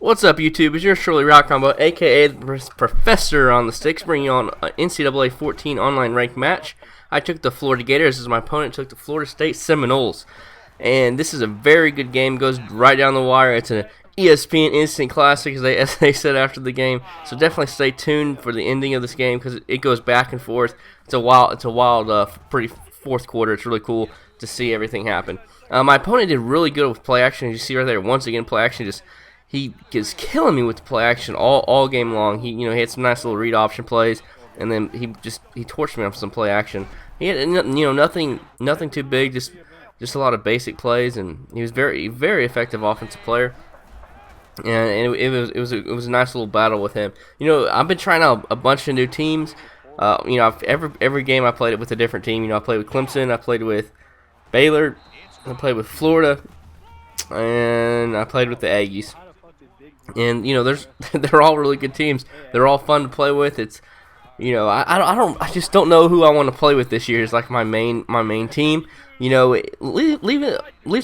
What's up, YouTube? It's yours truly, Rock Combo, aka the Professor on the Sticks, bringing you on an NCAA 14 online ranked match. I took the Florida Gators as my opponent took the Florida State Seminoles. And this is a very good game, goes right down the wire. It's an ESPN instant classic, as they said after the game. So definitely stay tuned for the ending of this game because it goes back and forth. It's a wild, pretty fourth quarter. It's really cool to see everything happen. My opponent did really good with play action. As you see right there, once again, play action he is killing me with the play action all game long. He had some nice little read option plays, and then he torched me on some play action. He had nothing too big, just a lot of basic plays, and he was very effective offensive player. And it was a nice little battle with him. I've been trying out a bunch of new teams. Every game I played it with a different team. I played with Clemson, I played with Baylor, I played with Florida, and I played with the Aggies. And they're all really good teams. They're all fun to play with. It's I just don't know who I want to play with this year. It's like my main team. Leave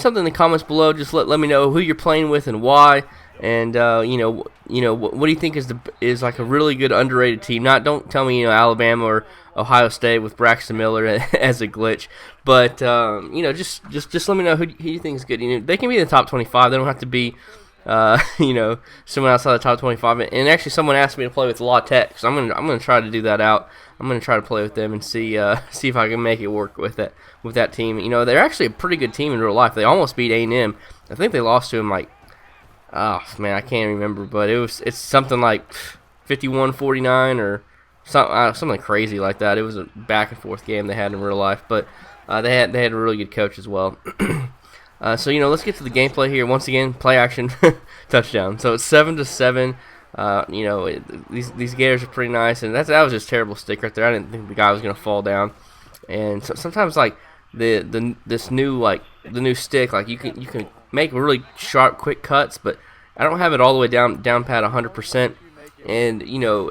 something in the comments below. Just let me know who you're playing with and why. And what do you think is like a really good underrated team? Don't tell me Alabama or Ohio State with Braxton Miller as a glitch. But just let me know who you think is good. They can be in the top 25. They don't have to be someone outside the top 25. And actually, someone asked me to play with La Tech, so I'm gonna try to do that out. I'm gonna try to play with them and see if I can make it work with that team. They're actually a pretty good team in real life. They almost beat A&M. I think they lost to them I can't remember, but it's something like 51-49 or something crazy like that. It was a back and forth game they had in real life, but they had a really good coach as well. So let's get to the gameplay here. Once again, play action, touchdown. So it's 7-7. These Gators are pretty nice, and that was just terrible stick right there. I didn't think the guy was gonna fall down. And so sometimes the new stick, you can make really sharp, quick cuts, but I don't have it all the way down pat 100%. And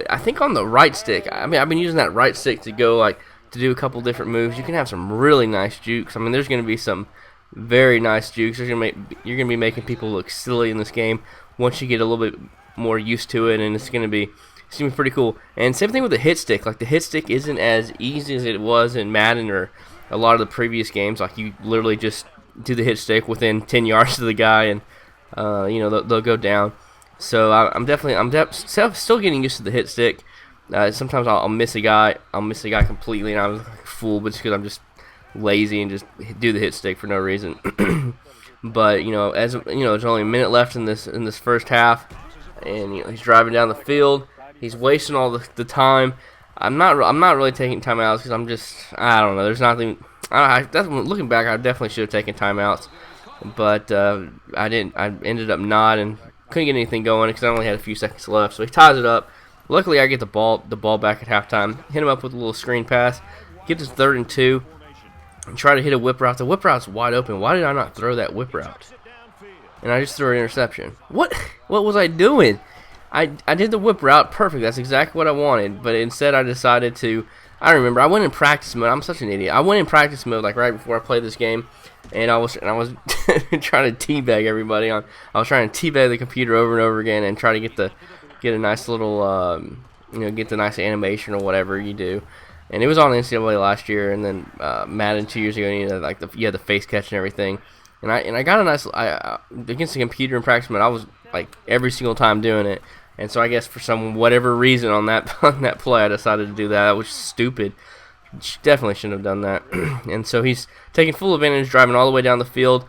I think on the right stick, I've been using that right stick to go to do a couple different moves. You can have some really nice jukes. There's going to be some very nice jukes. You're going to be making people look silly in this game once you get a little bit more used to it, and it's going to be pretty cool. And same thing with the hit stick. The hit stick isn't as easy as it was in Madden or a lot of the previous games. You literally just do the hit stick within 10 yards of the guy, and they'll go down. So I'm still getting used to the hit stick. Sometimes I'll miss a guy completely, and I'm like a fool, but it's because I'm just lazy and just do the hit stick for no reason. But as there's only a minute left in this first half, and he's driving down the field. He's wasting all the time. I'm not really taking timeouts because I don't know. There's nothing. Looking back, I definitely should have taken timeouts, but I didn't. I ended up not and couldn't get anything going because I only had a few seconds left. So he ties it up. Luckily, I get the ball back at halftime. Hit him up with a little screen pass. Get this 3rd and 2. And try to hit a whip route. The whip route's wide open. Why did I not throw that whip route? And I just threw an interception. What was I doing? I did the whip route perfect. That's exactly what I wanted. But instead, I decided to. I remember I went in practice mode. I'm such an idiot. I went in practice mode right before I played this game, and I was trying to teabag everybody I was trying to teabag the computer over and over again and try to get a nice little get the nice animation or whatever you do. And it was on NCAA last year, and then Madden 2 years ago. You had the face catch and everything. And I got a nice against the computer in practice mode. I was every single time doing it. And so I guess for whatever reason on that play, I decided to do that, which is stupid. Definitely shouldn't have done that. And so he's taking full advantage, driving all the way down the field.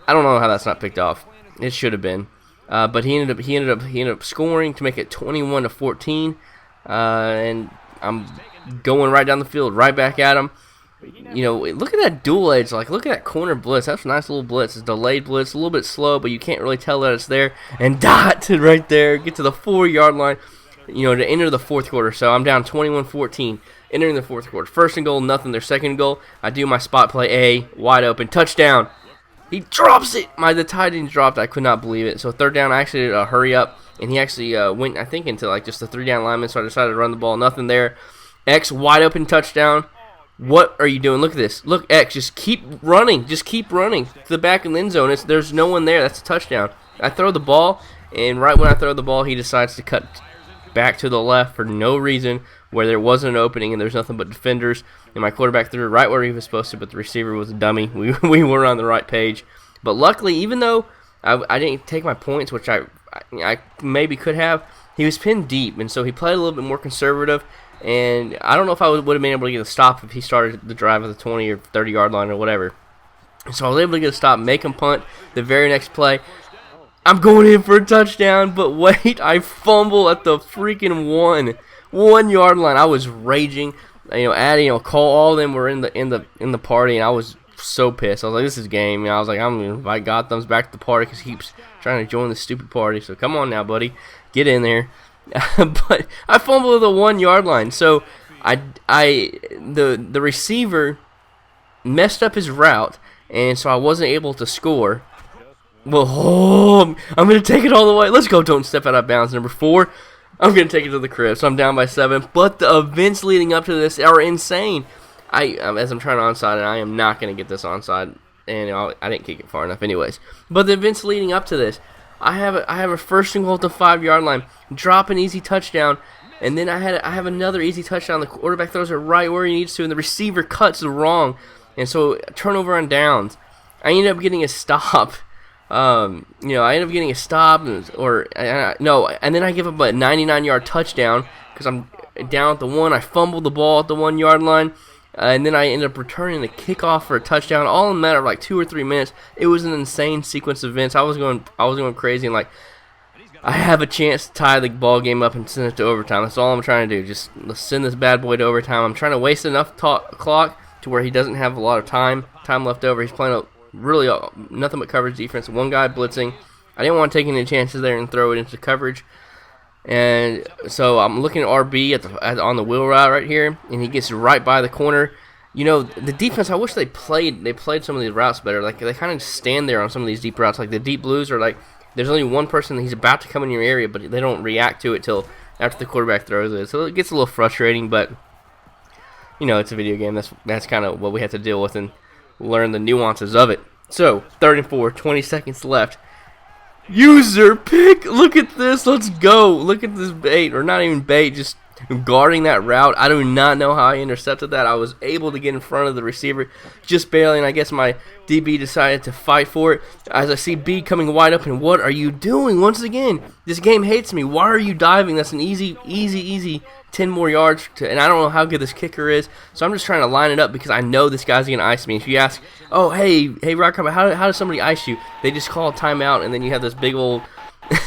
I don't know how that's not picked off. It should have been, but he ended up scoring to make it 21-14. And I'm going right down the field, right back at him. Look at that dual edge. Look at that corner blitz. That's a nice little blitz. It's a delayed blitz, a little bit slow, but you can't really tell that it's there. And dot right there, get to the 4-yard line, to enter the fourth quarter. So I'm down 21-14, entering the fourth quarter. 1st and goal, nothing. Their 2nd goal, I do my spot play, wide open, touchdown. He drops it. The tight end dropped. I could not believe it. So 3rd down, I actually did a hurry up, and he actually went, I think, into just the 3-down lineman. So I decided to run the ball. Nothing there. X, wide open touchdown. What are you doing? Look at this. Look, X, just keep running. Just keep running to the back of the end zone. There's no one there. That's a touchdown. I throw the ball, and right when I throw the ball, he decides to cut back to the left for no reason, where there wasn't an opening and there's nothing but defenders, and my quarterback threw it right where he was supposed to, but the receiver was a dummy. We were on the right page. But luckily, even though I didn't take my points, which I maybe could have, he was pinned deep, and so he played a little bit more conservative, and I don't know if I would have been able to get a stop if he started the drive at the 20 or 30-yard line or whatever. So I was able to get a stop, make him punt the very next play. I'm going in for a touchdown, but wait, I fumble at the freaking one-yard line. I was raging. Cole, all of them were in the party, and I was so pissed. I was like, this is game. And I was like, I'm going to invite Gotham's back to the party because he keeps trying to join this stupid party. So come on now, buddy. Get in there. But I fumbled at the 1-yard line. So the receiver messed up his route, and so I wasn't able to score. Well, I'm going to take it all the way. Let's go. Don't step out of bounds. Number 4. I'm going to take it to the crib. So I'm down by 7. But the events leading up to this are insane. As I'm trying to onside, and I am not going to get this onside. And I didn't kick it far enough anyways. But the events leading up to this, I have a first and goal at the 5-yard line. Drop an easy touchdown. And then I have another easy touchdown. The quarterback throws it right where he needs to. And the receiver cuts wrong. And so turnover on downs. I ended up getting a stop. I end up getting a stop, and then I give up a 99-yard touchdown because I'm down at the 1. I fumbled the ball at the 1-yard line, and then I end up returning the kickoff for a touchdown, all in a matter of like 2 or 3 minutes. It was an insane sequence of events. I was going crazy, and I have a chance to tie the ball game up and send it to overtime. That's all I'm trying to do. Just send this bad boy to overtime. I'm trying to waste enough clock to where he doesn't have a lot of time left over. He's playing really nothing but coverage defense. One guy blitzing. I didn't want to take any chances there and throw it into coverage. And so I'm looking at RB on the wheel route right here, and he gets right by the corner. The defense, I wish they played some of these routes better. Like, they kind of stand there on some of these deep routes. Like, the deep blues are like, there's only one person, he's about to come in your area, but they don't react to it till after the quarterback throws it. So it gets a little frustrating, but it's a video game. That's kind of what we have to deal with and learn the nuances of it. So 3rd and 4, 20 seconds left. User pick. Look at this. Let's go. Look at this bait, or not even bait, just guarding that route. I do not know how I intercepted that. I was able to get in front of the receiver just barely, and I guess my DB decided to fight for it. As I see B coming wide open, what are you doing? Once again, this game hates me. Why are you diving? That's an easy 10 more yards, and I don't know how good this kicker is, so I'm just trying to line it up because I know this guy's going to ice me. If you ask, oh, hey, Rock, how does somebody ice you? They just call a timeout, and then you have this big old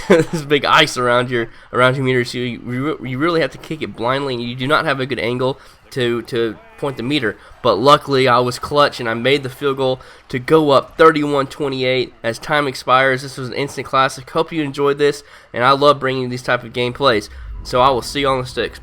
this big ice around your meter, so you really have to kick it blindly, and you do not have a good angle to point the meter. But luckily, I was clutch, and I made the field goal to go up 31-28 as time expires. This was an instant classic. Hope you enjoyed this, and I love bringing these type of gameplays. So I will see you on the sticks.